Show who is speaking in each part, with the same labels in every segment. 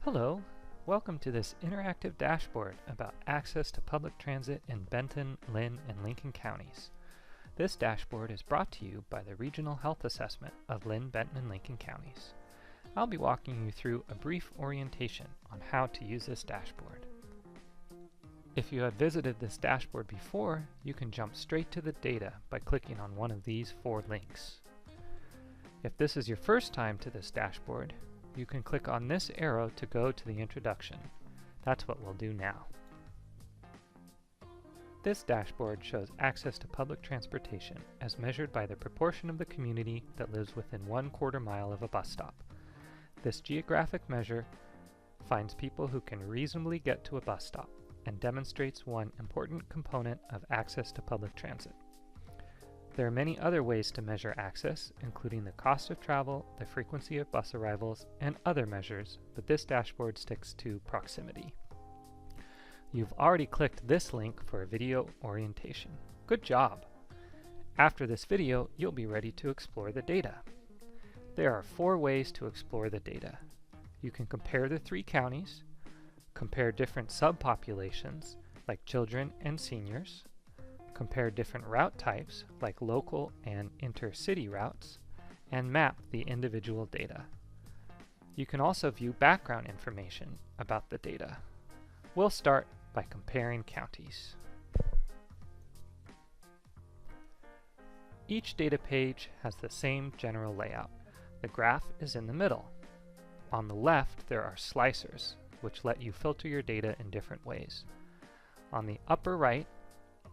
Speaker 1: Hello, welcome to this interactive dashboard about access to public transit in Benton, Linn, and Lincoln counties. This dashboard is brought to you by the Regional Health Assessment of Linn, Benton, and Lincoln counties. I'll be walking you through a brief orientation on how to use this dashboard. If you have visited this dashboard before, you can jump straight to the data by clicking on one of these 4 links. If this is your first time to this dashboard, you can click on this arrow to go to the introduction. That's what we'll do now. This dashboard shows access to public transportation as measured by the proportion of the community that lives within 1/4 mile of a bus stop. This geographic measure finds people who can reasonably get to a bus stop and demonstrates one important component of access to public transit. There are many other ways to measure access, including the cost of travel, the frequency of bus arrivals, and other measures, but this dashboard sticks to proximity. You've already clicked this link for a video orientation. Good job! After this video, you'll be ready to explore the data. There are 4 ways to explore the data. You can compare the 3 counties, compare different subpopulations, like children and seniors, compare different route types like local and intercity routes, and map the individual data. You can also view background information about the data. We'll start by comparing counties. Each data page has the same general layout. The graph is in the middle. On the left, there are slicers, which let you filter your data in different ways. On the upper right,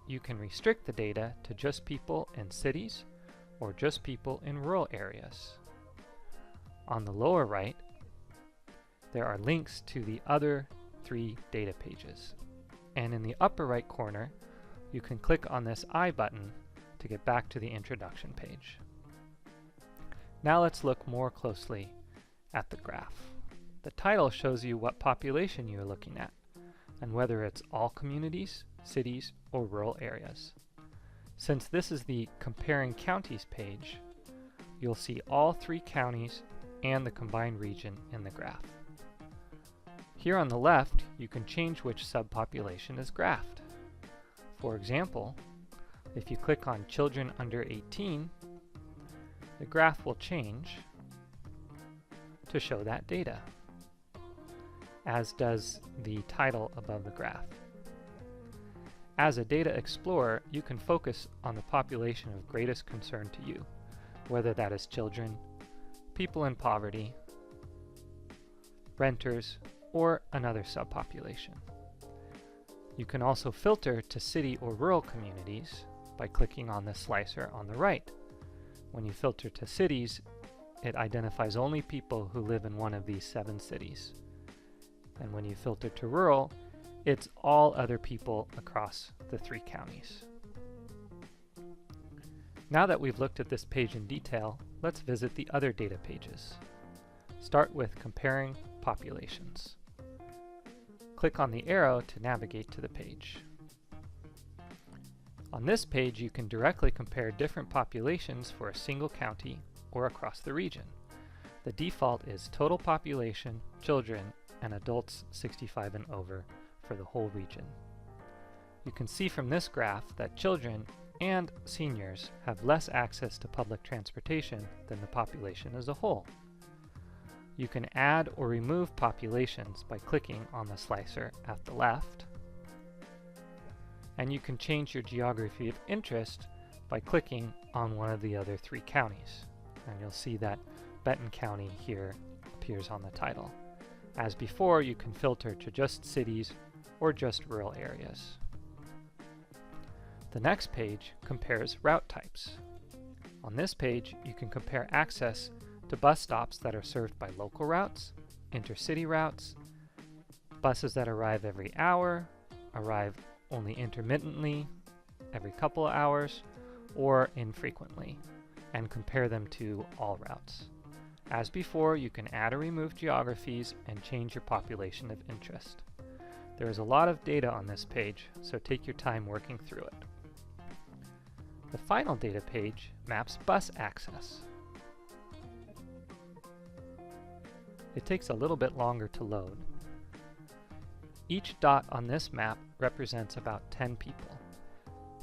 Speaker 1: you can restrict the data to just people in cities or just people in rural areas. On the lower right, there are links to the other 3 data pages. And in the upper right corner, you can click on this I button to get back to the introduction page. Now let's look more closely at the graph. The title shows you what population you are looking at, and whether it's all communities, cities, or rural areas. Since this is the Comparing Counties page, you'll see all 3 counties and the combined region in the graph. Here on the left, you can change which subpopulation is graphed. For example, if you click on children under 18, the graph will change to show that data, as does the title above the graph. As a data explorer, you can focus on the population of greatest concern to you, whether that is children, people in poverty, renters, or another subpopulation. You can also filter to city or rural communities by clicking on the slicer on the right. When you filter to cities, it identifies only people who live in one of these 7 cities. And when you filter to rural, it's all other people across the 3 counties. Now that we've looked at this page in detail, let's visit the other data pages. Start with comparing populations. Click on the arrow to navigate to the page. On this page, you can directly compare different populations for a single county or across the region. The default is total population, children, and adults 65 and over for the whole region. You can see from this graph that children and seniors have less access to public transportation than the population as a whole. You can add or remove populations by clicking on the slicer at the left, and you can change your geography of interest by clicking on one of the other 3 counties. And you'll see that Benton County here appears on the title. As before, you can filter to just cities or just rural areas. The next page compares route types. On this page, you can compare access to bus stops that are served by local routes, intercity routes, buses that arrive every hour, arrive only intermittently, every couple of hours, or infrequently, and compare them to all routes. As before, you can add or remove geographies and change your population of interest. There is a lot of data on this page, so take your time working through it. The final data page maps bus access. It takes a little bit longer to load. Each dot on this map represents about 10 people.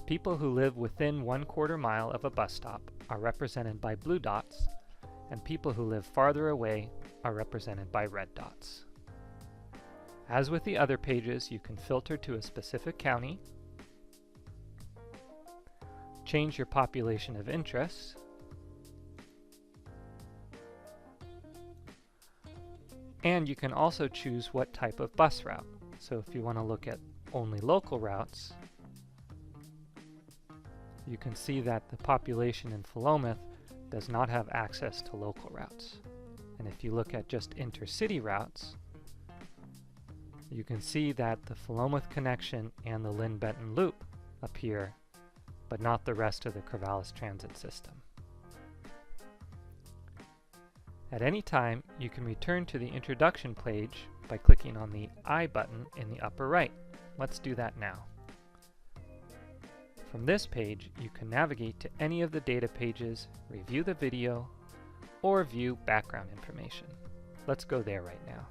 Speaker 1: People who live within 1/4 mile of a bus stop are represented by blue dots, and people who live farther away are represented by red dots. As with the other pages, you can filter to a specific county, change your population of interest, and you can also choose what type of bus route. So if you want to look at only local routes, you can see that the population in Philomath does not have access to local routes. And if you look at just intercity routes, you can see that the Philomath connection and the Linn Benton loop appear, but not the rest of the Corvallis transit system. At any time, you can return to the introduction page by clicking on the I button in the upper right. Let's do that now. From this page, you can navigate to any of the data pages, review the video, or view background information. Let's go there right now.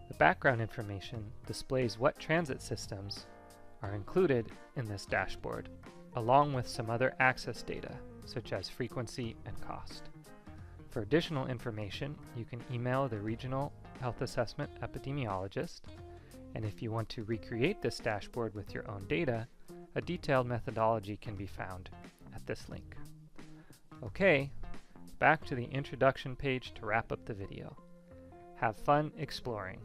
Speaker 1: The background information displays what transit systems are included in this dashboard, along with some other access data, such as frequency and cost. For additional information, you can email the Regional Health Assessment Epidemiologist, and if you want to recreate this dashboard with your own data, a detailed methodology can be found at this link. Okay, back to the introduction page to wrap up the video. Have fun exploring.